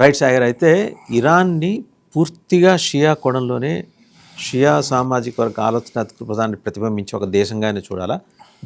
Right Sagar. అయితే ఇరాన్ని పూర్తిగా షియా కోణంలోనే షియా సామాజిక వర్గ ఆలోచన దృక్పథాన్ని ప్రతిబింబించి ఒక దేశంగానే చూడాలా,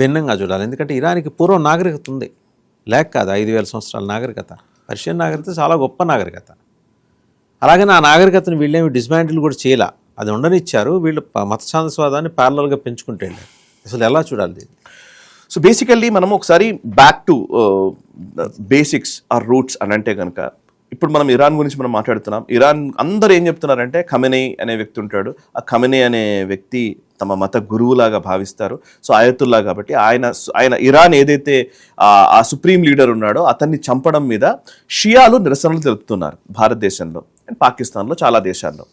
భిన్నంగా చూడాలి? ఎందుకంటే ఇరాన్కి పూర్వం నాగరికత ఉంది, లేక కాదు 5,000 సంవత్సరాల నాగరికత. పర్షియన్ నాగరికత చాలా గొప్ప నాగరికత. అలాగని ఆ నాగరికతను వీళ్ళేమి డిస్మాంటిల్ కూడా చేయలే, అది ఉండనిచ్చారు. వీళ్ళు మత ఛాందస్వాదాన్ని ప్యారలల్గా పెంచుకుంటూ వెళ్ళారు. అసలు ఎలా చూడాలి దీన్ని? సో బేసికల్లీ మనం ఒకసారి back to basics or roots అని అంటే కనుక, ఇప్పుడు మనం ఇరాన్ గురించి మనం మాట్లాడుతున్నాం. ఇరాన్ అందరూ ఏం చెప్తున్నారంటే ఖమెనీ అనే వ్యక్తి ఉంటాడు, ఆ ఖమెనీ అనే వ్యక్తి తమ మత గురువులాగా భావిస్తారు. సో ఆయతుల్లా కాబట్టి ఆయన ఇరాన్ ఏదైతే ఆ సుప్రీం లీడర్ ఉన్నాడో అతన్ని చంపడం మీద షియాలు నిరసనలు తెలుపుతున్నారు భారతదేశంలో అండ్ పాకిస్తాన్లో, చాలా దేశాల్లో.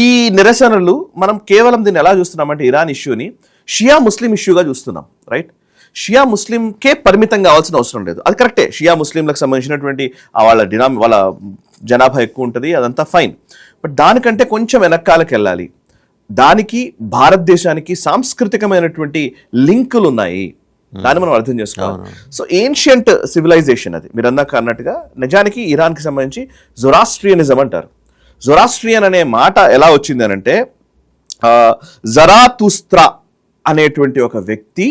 ఈ నిరసనలు మనం కేవలం దీన్ని ఎలా చూస్తున్నామంటే ఇరాన్ ఇష్యూని షియా ముస్లిం ఇష్యూగా చూస్తున్నాం, రైట్? షియా ముస్లింకే పరిమితం కావాల్సిన అవసరం లేదు, అది కరెక్టే. షియా ముస్లింలకు సంబంధించినటువంటి వాళ్ళ జనాభా ఎక్కువ ఉంటుంది, అదంతా ఫైన్. బట్ దానికంటే కొంచెం వెనకాలకు వెళ్ళాలి. దానికి భారతదేశానికి సాంస్కృతికమైనటువంటి లింకులు ఉన్నాయి, దాన్ని మనం అర్థం చేసుకోవాలి. సో ఏన్షియంట్ సివిలైజేషన్ అది, మీరు అన్నాక అన్నట్టుగా. నిజానికి ఇరాన్కి సంబంధించి జొరాస్ట్రియనిజం అంటారు. జొరాస్ట్రియన్ అనే మాట ఎలా వచ్చింది అని అంటే, జరాతుస్త్రా అనేటువంటి ఒక వ్యక్తి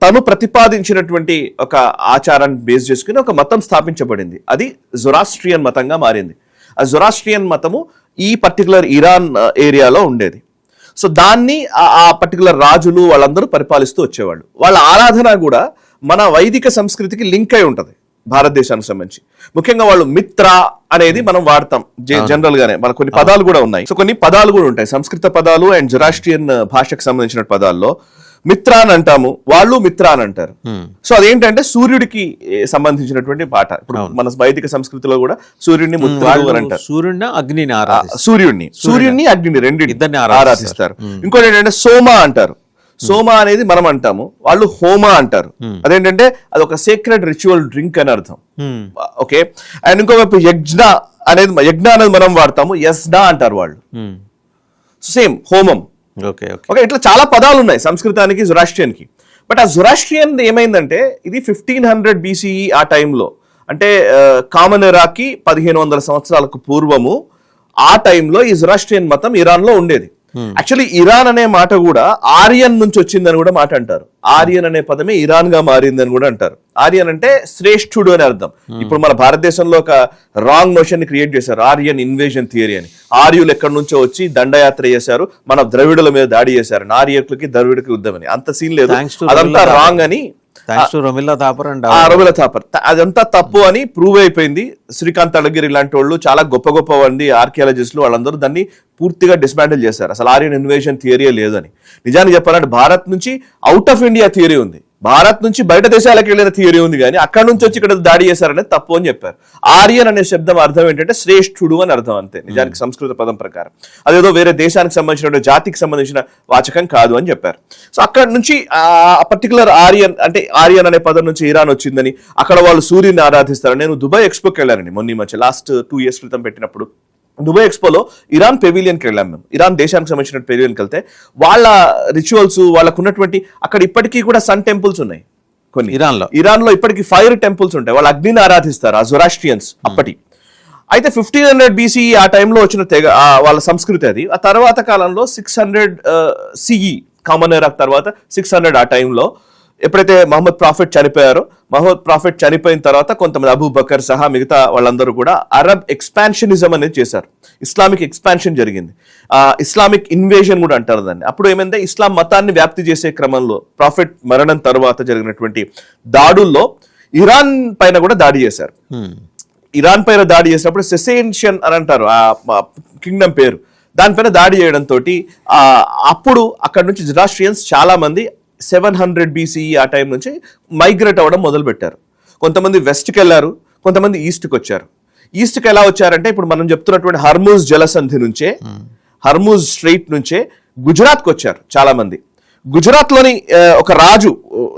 తను ప్రతిపాదించినటువంటి ఒక ఆచారాన్ని బేస్ చేసుకుని ఒక మతం స్థాపించబడింది. అది జొరాస్ట్రియన్ మతంగా మారింది. ఆ జొరాస్ట్రియన్ మతము ఈ పర్టికులర్ ఇరాన్ ఏరియాలో ఉండేది. సో దాన్ని ఆ పర్టికులర్ రాజులు వాళ్ళందరూ పరిపాలిస్తూ వచ్చేవాళ్ళు. వాళ్ళ ఆరాధన కూడా మన వైదిక సంస్కృతికి లింక్ అయి ఉంటుంది భారతదేశానికి సంబంధించి. ముఖ్యంగా వాళ్ళు మిత్ర అనేది మనం వాడతాం జనరల్ గానే, మన కొన్ని పదాలు కూడా ఉన్నాయి. సో కొన్ని పదాలు కూడా ఉంటాయి, సంస్కృత పదాలు అండ్ జొరాస్ట్రియన్ భాషకు సంబంధించిన పదాల్లో మిత్ర అని అంటాము, వాళ్ళు మిత్ర అని అంటారు. సో అదేంటంటే సూర్యుడికి సంబంధించినటువంటి పాట. ఇప్పుడు మన వైదిక సంస్కృతిలో కూడా సూర్యుడిని మిత్రుడు అని అంటారు. సూర్యుడిని అగ్నిని రెండింటిని ఆరాధిస్తారు. ఇంకోటి ఏంటంటే సోమ అంటారు. సోమ అనేది మనం అంటాము, వాళ్ళు హోమ అంటారు. అదేంటంటే అది ఒక సీక్రెట్ రిచువల్ డ్రింక్ అని అర్థం. ఓకే. అండ్ ఇంకోవైపు యజ్ఞ అనేది మనం వాడతాము, యస్డా అంటారు వాళ్ళు. సేమ్ హోమం. ఓకే. ఇట్లా చాలా పదాలు ఉన్నాయి సంస్కృతానికి జొరాస్ట్రియన్కి. బట్ ఆ జొరాస్ట్రియన్ ఏమైందంటే ఇది 1500 BCE ఆ టైంలో, అంటే కామన్ ఎరాకి 1500 సంవత్సరాలకు పూర్వము ఆ టైంలో ఈ జొరాస్ట్రియన్ మతం ఇరాన్లో ఉండేది. యాక్చువల్లీ ఇరాన్ అనే మాట కూడా ఆర్యన్ నుంచి వచ్చిందని కూడా మాట అంటారు. ఆర్యన్ అనే పదమే ఇరాన్ గా మారిందని కూడా అంటారు. ఆర్యన్ అంటే శ్రేష్ఠుడు అని అర్థం. ఇప్పుడు మన భారతదేశంలో ఒక రాంగ్ నోషన్ ని క్రియేట్ చేశారు, ఆర్యన్ ఇన్వేజన్ థియరీ అని. ఆర్యులు ఎక్కడి నుంచో వచ్చి దండయాత్ర చేశారు, మన ద్రవిడుల మీద దాడి చేశారు, ఆర్యులకి ద్రవిడుకి యుద్ధం అని. అంత సీన్ లేదు, అదంతా రాంగ్ అని. రొమిల్లా థాపర్ అదంతా తప్పు అని ప్రూవ్ అయిపోయింది. శ్రీకాంత్ అళగిరి లాంటి వాళ్ళు, చాలా గొప్ప మంది ఆర్కియాలజిస్టులు, వాళ్ళందరూ దాన్ని పూర్తిగా డిస్మాంటిల్ చేశారు. అసలు ఆర్యన్ ఇన్వేషన్ థియరీ లేదని. నిజానికి చెప్పాలంటే భారత్ నుంచి అవుట్ ఆఫ్ ఇండియా థియరీ ఉంది, భారత్ నుంచి బయట దేశాలకు వెళ్ళిన థియరీ ఉంది, కానీ అక్కడ నుంచి వచ్చి ఇక్కడ దాడి చేశారనేది తప్పు అని చెప్పారు. ఆర్యన్ అనే శబ్దం అర్థం ఏంటంటే శ్రేష్ఠుడు అని అర్థం, అంతే. నిజానికి సంస్కృత పదం ప్రకారం అదేదో వేరే దేశానికి సంబంధించిన జాతికి సంబంధించిన వాచకం కాదు అని చెప్పారు. సో అక్కడ నుంచి ఆ పర్టికులర్ ఆర్యన్ అనే పదం నుంచి ఇరాన్ వచ్చిందని, అక్కడ వాళ్ళు సూర్యుని ఆరాధిస్తారు. నేను దుబాయ్ ఎక్స్పోకి వెళ్ళానండి మొన్న ఈ మధ్య, లాస్ట్ 2 years క్రితం పెట్టినప్పుడు. దుబాయ్ ఎక్స్పోలో ఇరాన్ పెవిలియన్కి వెళ్ళాం మేము. ఇరాన్ దేశానికి సంబంధించిన పెవిలియన్కి వెళ్తే వాళ్ళ రిచువల్స్, వాళ్ళకు ఉన్నటువంటి అక్కడ ఇప్పటికీ కూడా సన్ టెంపుల్స్ ఉన్నాయి కొన్ని. ఇరాన్లో ఇప్పటికీ ఫైర్ టెంపుల్స్ ఉంటాయి, వాళ్ళు అగ్నిని ఆరాధిస్తారు ఆ జొరాస్ట్రియన్స్ అప్పటి. అయితే 1500 BCE ఆ టైంలో వచ్చిన వాళ్ళ సంస్కృతి అది. ఆ తర్వాత కాలంలో 600 CE కామన్ ఎరా తర్వాత 600 ఆ టైంలో ఎప్పుడైతే మహమ్మద్ ప్రాఫెట్ చనిపోయారో, మహమ్మద్ ప్రాఫెట్ చనిపోయిన తర్వాత కొంతమంది అబూ బకర్ సహా మిగతా వాళ్ళందరూ కూడా అరబ్ ఎక్స్పాన్షనిజం అనేది చేశారు. ఇస్లామిక్ ఎక్స్పాన్షన్ జరిగింది, ఇస్లామిక్ ఇన్వేజన్ కూడా అంటారు దాన్ని. అప్పుడు ఏమైందంటే ఇస్లాం మతాన్ని వ్యాప్తి చేసే క్రమంలో ప్రాఫెట్ మరణం తర్వాత జరిగినటువంటి దాడుల్లో ఇరాన్ పైన కూడా దాడి చేశారు. ఇరాన్ పైన దాడి చేసినప్పుడు సెసేన్షియన్ అని అంటారు ఆ కింగ్డమ్ పేరు, దానిపైన దాడి చేయడంతో అప్పుడు అక్కడ నుంచి జొరాస్ట్రియన్స్ చాలా మంది 700 BCE ఆ టైం నుంచి మైగ్రేట్ అవ్వడం మొదలు పెట్టారు. కొంతమంది వెస్ట్కి వెళ్ళారు, కొంతమంది ఈస్ట్కి వచ్చారు. ఈస్ట్కి ఎలా వచ్చారంటే ఇప్పుడు మనం చెప్తున్నటువంటి హర్మూజ్ జలసంధి నుంచే, హర్మూజ్ స్ట్రెయిట్ నుంచే గుజరాత్కి వచ్చారు చాలా మంది. గుజరాత్లోని ఒక రాజు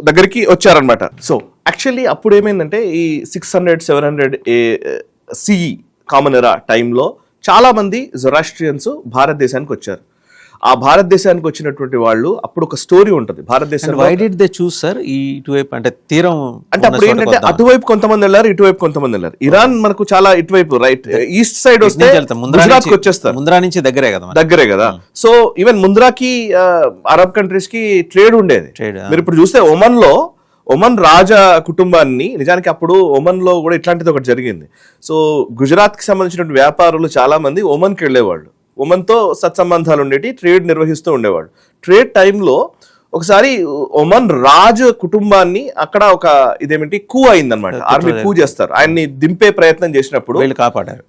దగ్గరికి వచ్చారనమాట. సో యాక్చువల్లీ అప్పుడు ఏమైందంటే ఈ 600-700 CE కామన్ ఎరా టైంలో చాలా మంది జొరాస్ట్రియన్స్ భారతదేశానికి వచ్చారు. ఆ భారతదేశానికి వచ్చినటువంటి వాళ్ళు అప్పుడు ఒక స్టోరీ ఉంటుంది భారతదేశం. Why did they choose sir ఈ ఇటువైపు అంటే తీరం అంటే అప్పుడు ఏంటంటే అటువైపు కొంతమంది వెళ్ళారు, ఇటువైపు కొంతమంది వెళ్ళారు. ఇరాన్ మనకు చాలా ఇటువైపు రైట్ ఈస్ట్ సైడ్ వస్తే గుజరాత్ కి వచ్చేస్తారు, ముంద్రా నుంచి దగ్గరే కదా. సో ఈవెన్ ముంద్రాకి అరబ్ కంట్రీస్ కి ట్రేడ్ ఉండేది. మీరు ఇప్పుడు చూస్తే ఒమన్ రాజా కుటుంబాన్ని, నిజానికి అప్పుడు ఒమన్ లో కూడా ఇట్లాంటిది ఒకటి జరిగింది. సో గుజరాత్ కి సంబంధించిన వ్యాపారులు చాలా మంది ఒమన్ కి వెళ్ళేవాళ్ళు, ఒమన్ తో సత్సంబంధాలు ఉండేటి, ట్రేడ్ నిర్వహిస్తూ ఉండేవాళ్ళు. ట్రేడ్ టైంలో ఒకసారి ఒమన్ రాజు కుటుంబాన్ని అక్కడ ఒక ఇదేమిటి కూ అయిందనమాట, ఆర్మీ కూ చేస్తారు, ఆయన్ని దింపే ప్రయత్నం చేసినప్పుడు వీళ్ళు కాపాడారు.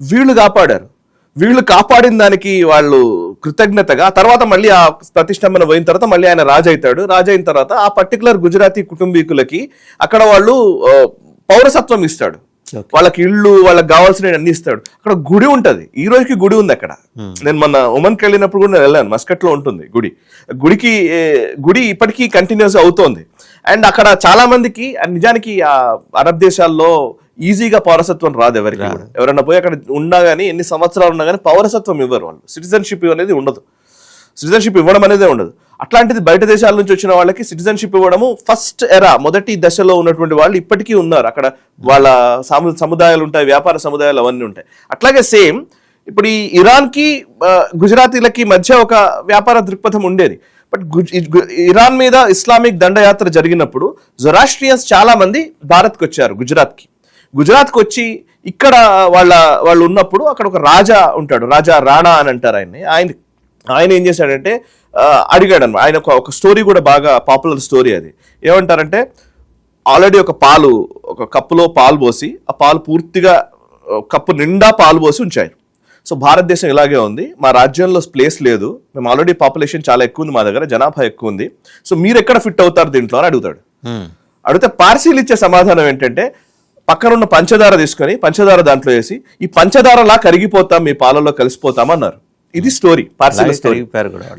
వీళ్ళు కాపాడిన దానికి వాళ్ళు కృతజ్ఞతగా తర్వాత మళ్ళీ ఆ ప్రతిష్టంభన పోయిన తర్వాత మళ్ళీ ఆయన రాజు అవుతాడు. రాజు అయిన తర్వాత ఆ పర్టికులర్ గుజరాతీ కుటుంబీకులకి అక్కడ వాళ్ళు పౌరసత్వం ఇస్తాడు, వాళ్ళకి ఇళ్ళు, వాళ్ళకి కావాల్సిన అన్ని ఇస్తాడు. అక్కడ గుడి ఉంటది, ఈ రోజుకి గుడి ఉంది అక్కడ. నేను మొన్న ఒమన్కి వెళ్ళినప్పుడు కూడా నేను వెళ్ళాను, మస్కట్ లో ఉంటుంది గుడి ఇప్పటికీ కంటిన్యూస్ అవుతోంది. అండ్ అక్కడ చాలా మందికి నిజానికి ఆ అరబ్ దేశాల్లో ఈజీగా పౌరసత్వం రాదు ఎవరికి. ఎవరైనా పోయి అక్కడ ఉన్నా గానీ, ఎన్ని సంవత్సరాలు ఉన్నా కానీ పౌరసత్వం ఇవ్వరు వాళ్ళు, సిటిజన్షిప్ అనేది ఉండదు, సిటిజన్షిప్ ఇవ్వడం అనేదే ఉండదు. అట్లాంటిది బయట దేశాల నుంచి వచ్చిన వాళ్ళకి సిటిజన్షిప్ ఇవ్వడము ఫస్ట్ మొదటి దశలో ఉన్నటువంటి వాళ్ళు ఇప్పటికీ ఉన్నారు అక్కడ. వాళ్ళ సముదాయాలు ఉంటాయి, వ్యాపార సముదాయాలు అవన్నీ ఉంటాయి. అట్లాగే సేమ్ ఇప్పుడు ఈ ఇరాన్ కి గుజరాతీలకి మధ్య ఒక వ్యాపార దృక్పథం ఉండేది. బట్ ఇరాన్ మీద ఇస్లామిక్ దండయాత్ర జరిగినప్పుడు జొరాస్ట్రియన్స్ చాలా మంది భారత్కి వచ్చారు, గుజరాత్కి వచ్చి ఇక్కడ వాళ్ళు ఉన్నప్పుడు అక్కడ ఒక రాజా ఉంటాడు, రాజా రాణా అని అంటారు ఆయన ఏం చేశాడంటే అడిగాడు అన్నమాట. ఆయన ఒక స్టోరీ కూడా బాగా పాపులర్ స్టోరీ. అది ఏమంటారంటే, ఆల్రెడీ ఒక కప్పులో పాలు పోసి, ఆ పాలు పూర్తిగా కప్పు నిండా పాలు పోసి ఉంచారు. సో భారతదేశం ఇలాగే ఉంది, మా రాజ్యంలో ప్లేస్ లేదు, మేము ఆల్రెడీ పాపులేషన్ చాలా ఎక్కువ ఉంది, మా దగ్గర జనాభా ఎక్కువ ఉంది, సో మీరు ఎక్కడ ఫిట్ అవుతారు దీంట్లో అని అడుగుతాడు. అడిగితే పార్సీలు ఇచ్చే సమాధానం ఏంటంటే, పక్కనున్న పంచదార తీసుకొని పంచదార దాంట్లో వేసి, ఈ పంచదారలా కరిగిపోతాం, మీ పాలలో కలిసిపోతాం అన్నారు. ఇది స్టోరీ, పార్సీల స్టోరీ.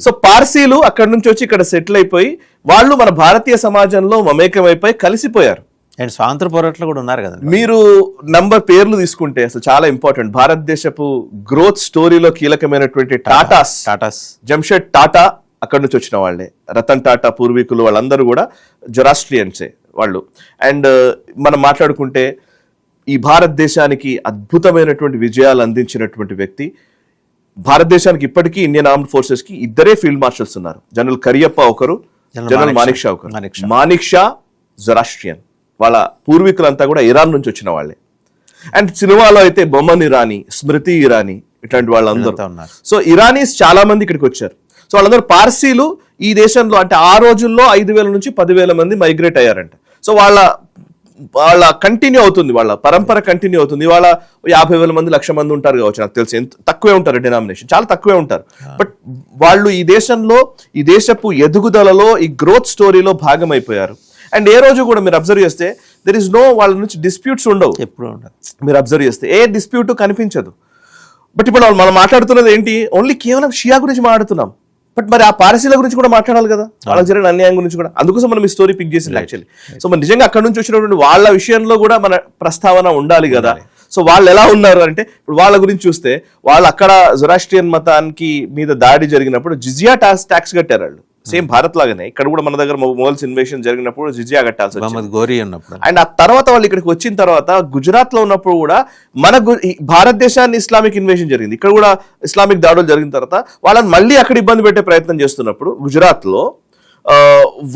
సో పార్సీలు అక్కడ నుంచి వచ్చి ఇక్కడ సెటిల్ అయిపోయి వాళ్ళు మన భారతీయ సమాజంలో మమేకమైపోయి కలిసిపోయారు. అండ్ స్వాతంత్ర పోరాటంలో కూడా ఉన్నారు కదా. మీరు పేర్లు తీసుకుంటే అసలు చాలా ఇంపార్టెంట్, భారతదేశపు గ్రోత్ స్టోరీలో కీలకమైనటువంటి టాటాస్, జంషెడ్ టాటా అక్కడ నుంచి వచ్చిన వాళ్ళే, రతన్ టాటా పూర్వీకులు వాళ్ళందరూ కూడా జొరాస్ట్రియన్సే వాళ్ళు. అండ్ మనం మాట్లాడుకుంటే ఈ భారతదేశానికి అద్భుతమైనటువంటి విజయాలు అందించినటువంటి వ్యక్తి, భారతదేశానికి ఇప్పటికీ ఇండియన్ ఆర్మ్డ్ ఫోర్సెస్ కి ఇద్దరే ఫీల్డ్ మార్షల్స్ ఉన్నారు, జనరల్ కరియప్ప ఒకరు, జనరల్ మానిక్ షా ఒకరు. మానిక్ షా జొరాస్ట్రియన్, వాళ్ళ పూర్వీకులంతా కూడా ఇరాన్ నుంచి వచ్చిన వాళ్ళే. అండ్ సినిమాలో అయితే బొమ్మన్ ఇరానీ, స్మృతి ఇరానీ, ఇట్లాంటి వాళ్ళందరూ ఉన్నారు. సో ఇరానీస్ చాలా మంది ఇక్కడికి వచ్చారు. సో వాళ్ళందరూ పార్సీలు ఈ దేశంలో, అంటే ఆ రోజుల్లో 5,000 నుంచి 10,000 మంది మైగ్రేట్ అయ్యారంట. సో వాళ్ళ కంటిన్యూ అవుతుంది, వాళ్ళ పరంపర కంటిన్యూ అవుతుంది. ఇవాళ 50,000 మంది, 1,00,000 మంది ఉంటారు కావచ్చు, నాకు తెలిసి తక్కువే ఉంటారు, డినామినేషన్ చాలా తక్కువే ఉంటారు. బట్ వాళ్ళు ఈ దేశంలో, ఈ దేశపు ఎదుగుదలలో, ఈ గ్రోత్ స్టోరీలో భాగమైపోయారు. అండ్ ఏ రోజు కూడా మీరు అబ్జర్వ్ చేస్తే దెర్ ఇస్ నో, వాళ్ళ నుంచి డిస్ప్యూట్స్ ఉండవు, ఎప్పుడు ఉండదు. మీరు అబ్జర్వ్ చేస్తే ఏ డిస్ప్యూట్ కనిపించదు. బట్ ఇప్పుడు మనం మాట్లాడుతున్నది ఏంటి, ఓన్లీ కేవలం షియా గురించి మాట్లాడుతున్నాం. బట్ మరి ఆ పారసీల గురించి కూడా మాట్లాడాలి కదా, వాళ్ళకి జరిగిన అన్యాయం గురించి కూడా. అందుకోసం మనం ఈ స్టోరీ పిక్ చేసింది యాక్చువల్లీ. సో మన నిజంగా అక్కడ నుంచి వచ్చినటువంటి వాళ్ళ విషయంలో కూడా మన ప్రస్తావన ఉండాలి కదా. సో వాళ్ళు ఎలా ఉన్నారు అంటే, ఇప్పుడు వాళ్ళ గురించి చూస్తే, వాళ్ళు అక్కడ జొరాస్ట్రియన్ మతానికి మీద దాడి జరిగినప్పుడు జిజియా ట్యాక్స్ కట్టారు వాళ్ళు, సేమ్ భారత్ లాగానే. ఇక్కడ కూడా మన దగ్గర మొఘల్స్ ఇన్వేషన్ జరిగినప్పుడు జిజియా కట్టాల్సి వచ్చింది. అండ్ ఆ తర్వాత వాళ్ళు ఇక్కడికి వచ్చిన తర్వాత గుజరాత్ లో ఉన్నప్పుడు కూడా భారతదేశాన్ని ఇస్లామిక్ ఇన్వేషన్ జరిగింది, ఇక్కడ కూడా ఇస్లామిక్ దాడులు జరిగిన తర్వాత వాళ్ళని మళ్ళీ అక్కడ ఇబ్బంది పెట్టే ప్రయత్నం చేస్తున్నప్పుడు గుజరాత్ లో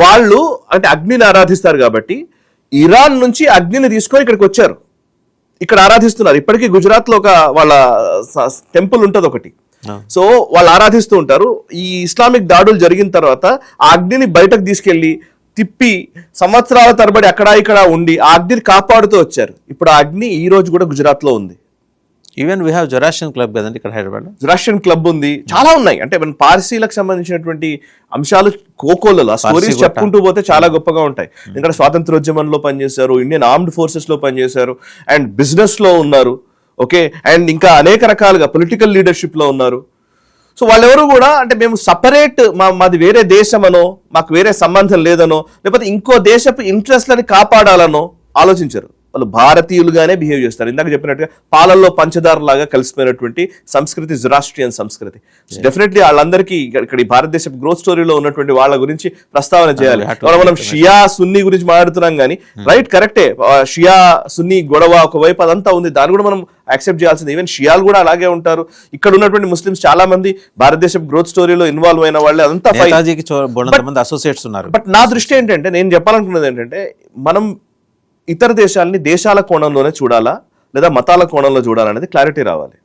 వాళ్ళు అంటే అగ్నిని ఆరాధిస్తారు కాబట్టి ఇరాన్ నుంచి అగ్నిని తీసుకొని ఇక్కడికి వచ్చారు, ఇక్కడ ఆరాధిస్తున్నారు. ఇప్పటికీ గుజరాత్ లో ఒక వాళ్ళ టెంపుల్ ఉంటది ఒకటి, సో వాళ్ళు ఆరాధిస్తూ ఉంటారు. ఈ ఇస్లామిక్ దాడులు జరిగిన తర్వాత ఆ అగ్నిని బయటకు తీసుకెళ్లి తిప్పి సంవత్సరాల తరబడి అక్కడ ఇక్కడ ఉండి ఆ అగ్నిని కాపాడుతూ వచ్చారు. ఇప్పుడు ఆ అగ్ని ఈ రోజు కూడా గుజరాత్ లో ఉంది. Even we have Zoroastrian club కదండి ఇక్కడ హైదరాబాద్, జొరాస్ట్రియన్ క్లబ్ ఉంది, చాలా ఉన్నాయి. అంటే మన పార్సీలకు సంబంధించినటువంటి అంశాలు కోకోలలో స్టోరీస్ చెప్పుకుంటూ పోతే చాలా గొప్పగా ఉంటాయి. ఎందుకంటే స్వాతంత్రోద్యమంలో పనిచేశారు, ఇండియన్ ఆర్మ్డ్ ఫోర్సెస్ లో పనిచేశారు, అండ్ బిజినెస్ లో ఉన్నారు, ఓకే, అండ్ ఇంకా అనేక రకాలుగా పొలిటికల్ లీడర్షిప్ లో ఉన్నారు. సో వాళ్ళెవరు కూడా అంటే మేము సపరేట్, మాది వేరే దేశమనో, మాకు వేరే సంబంధం లేదనో, లేకపోతే ఇంకో దేశపు ఇంట్రెస్ట్లని కాపాడాలనో ఆలోచించరు. వాళ్ళు భారతీయులుగానే బిహేవ్ చేస్తారు. ఇందాక చెప్పినట్టుగా పాలల్లో పంచదార లాగా కలిసిపోయినటువంటి సంస్కృతి జొరాస్ట్రియన్ సంస్కృతి. డెఫినెట్లీ వాళ్ళందరికీ ఇక్కడ ఈ భారతదేశ గ్రోత్ స్టోరీలో ఉన్నటువంటి వాళ్ళ గురించి ప్రస్తావన చేయాలి. మనం షియా సున్నీ గురించి మాట్లాడుతున్నాం కానీ రైట్ కరెక్టే, షియా సున్నీ గొడవ ఒకవైపు అదంతా ఉంది, దాన్ని కూడా మనం యాక్సెప్ట్ చేయాల్సింది. ఈవెన్ షియాలు కూడా అలాగే ఉంటారు. ఇక్కడ ఉన్నటువంటి ముస్లిమ్స్ చాలా మంది భారతదేశం గ్రోత్ స్టోరీలో ఇన్వాల్వ్ అయిన వాళ్ళే, అదంతా అసోసియేట్స్ ఉన్నారు. బట్ నా దృష్టి ఏంటంటే, నేను చెప్పాలనుకున్నది ఏంటంటే, మనం ఇతర దేశాలని దేశాల కోణంలోనే చూడాలా లేదా మతాల కోణంలో చూడాలనేది క్లారిటీ రావాలి.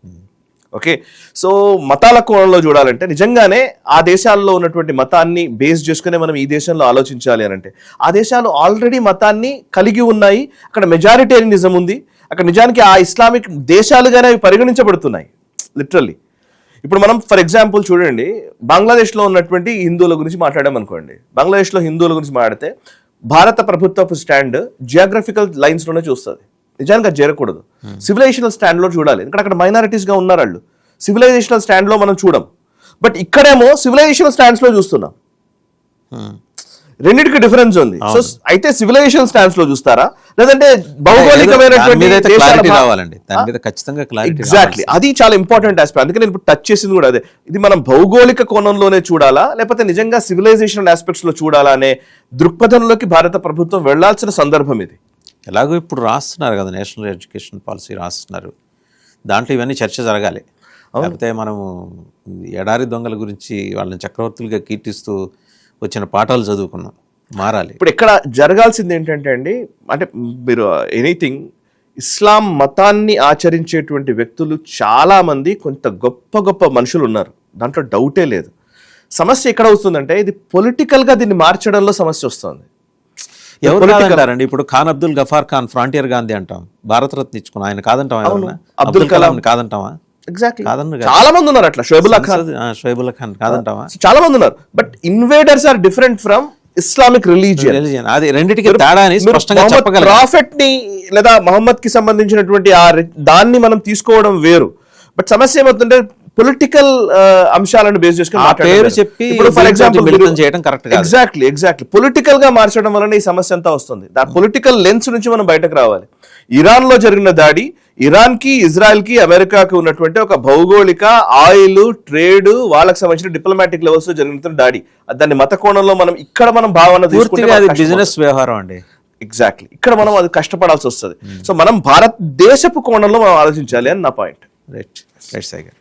ఓకే, సో మతాల కోణంలో చూడాలంటే నిజంగానే ఆ దేశాల్లో ఉన్నటువంటి మతాన్ని బేస్ చేసుకునే మనం ఈ దేశంలో ఆలోచించాలి అని అంటే, ఆ దేశాలు ఆల్రెడీ మతాన్ని కలిగి ఉన్నాయి, అక్కడ మెజారిటేరియనిజం ఉంది, అక్కడ నిజానికి ఆ ఇస్లామిక్ దేశాలుగానే అవి పరిగణించబడుతున్నాయి లిటరల్లీ. ఇప్పుడు మనం ఫర్ ఎగ్జాంపుల్ చూడండి, బంగ్లాదేశ్లో ఉన్నటువంటి హిందువుల గురించి మాట్లాడామనుకోండి. బంగ్లాదేశ్లో హిందువుల గురించి మాట్లాడితే భారత ప్రభుత్వపు స్టాండ్ జియోగ్రఫికల్ లైన్స్లోనే చూస్తుంది. నిజానికి అది చేరకూడదు, సివిలైజేషనల్ స్టాండ్లో చూడాలి. ఎందుకంటే అక్కడ మైనారిటీస్గా ఉన్నారు వాళ్ళు, సివిలైజేషనల్ స్టాండ్లో మనం చూడం. బట్ ఇక్కడేమో సివిలైజేషనల్ స్టాండ్స్లో చూస్తున్నాం. రెండింటికి డిఫరెన్స్ ఉంది. సో అయితే సివిలైజేషన్ స్టాండ్స్ లో చూస్తారా, లేదంటే భౌగోళికమైనటువంటి ఎగ్జాక్ట్లీ అది చాలా ఇంపార్టెంట్ ఆస్పెక్ట్. అందుకే నేను ఇప్పుడు టచ్ చేసింది కూడా అదే. ఇది మనం భౌగోళిక కోణంలోనే చూడాలా లేకపోతే నిజంగా సివిలైజేషన్ ఆస్పెక్ట్స్ లో చూడాలా అనే దృక్పథంలోకి భారత ప్రభుత్వం వెళ్లాల్సిన సందర్భం ఇది. ఎలాగో ఇప్పుడు రాస్తున్నారు కదా, నేషనల్ ఎడ్యుకేషన్ పాలసీ రాస్తున్నారు, దాంట్లో ఇవన్నీ చర్చ జరగాలి. లేకపోతే మనము ఎడారి దొంగల గురించి వాళ్ళని చక్రవర్తులుగా కీర్తిస్తూ వచ్చిన పాఠాలు చదువుకున్నాం, మారాలి. ఇప్పుడు ఇక్కడ జరగాల్సింది ఏంటంటే అండి, అంటే మీరు ఎనీథింగ్ ఇస్లాం మతాన్ని ఆచరించేటువంటి వ్యక్తులు చాలా మంది కొంత గొప్ప గొప్ప మనుషులు ఉన్నారు, దాంట్లో డౌటే లేదు. సమస్య ఎక్కడ వస్తుందంటే, ఇది పొలిటికల్ గా దీన్ని మార్చడంలో సమస్య వస్తుంది. ఎవరు కాదంటారండి? ఇప్పుడు ఖాన్ అబ్దుల్ గఫార్ ఖాన్, ఫ్రాంటియర్ గాంధీ అంటాం, భారతరత్న ఇచ్చుకున్నాం, ఆయన కాదంటాం. అబ్దుల్ కలాం కాదంటావా? ఎగ్జాక్ట్లీ, చాలా మంది ఉన్నారు అట్లా. షోయబుల్లా ఖాన్ కాదంటావా? చాలా మంది ఉన్నారు. But invaders are different from Islamic religion. అది రెండిటికి తేడా అని స్పష్టంగా చెప్పగలం. ప్రాఫెట్ ని లేదా మహమ్మద్ కి సంబంధించినటువంటి దాన్ని మనం తీసుకోవడం వేరు. బట్ సమస్య ఏమవుతుందంటే పొలిటికల్ అంశాలను బేస్ చేసుకుని ఫర్ ఎగ్జాంపుల్ ఎగ్జాక్ట్లీ పొలిటికల్ గా మార్చడం వలన ఈ సమస్య అంతా వస్తుంది. దా పొలిటికల్ లెన్స్ నుంచి మనం బయటకు రావాలి. ఇరాన్ లో జరిగిన దాడి, ఇరాన్ కి ఇజ్రాయెల్ కి అమెరికాకి ఉన్నటువంటి ఒక భౌగోళిక ఆయిల్ ట్రేడ్ వాళ్ళకి సంబంధించిన డిప్లొమాటిక్ లెవెల్స్ లో జరిగిన దాడి, దాన్ని మత కోణంలో మనం ఇక్కడ మనం భావన బిజినెస్ వ్యవహారం అండి. ఎగ్జాక్ట్లీ, ఇక్కడ మనం అది కష్టపడాల్సి వస్తుంది. సో మనం భారతదేశపు కోణంలో మనం ఆలోచించాలి అని నా పాయింట్. రైట్ రైట్ సాయి గారు.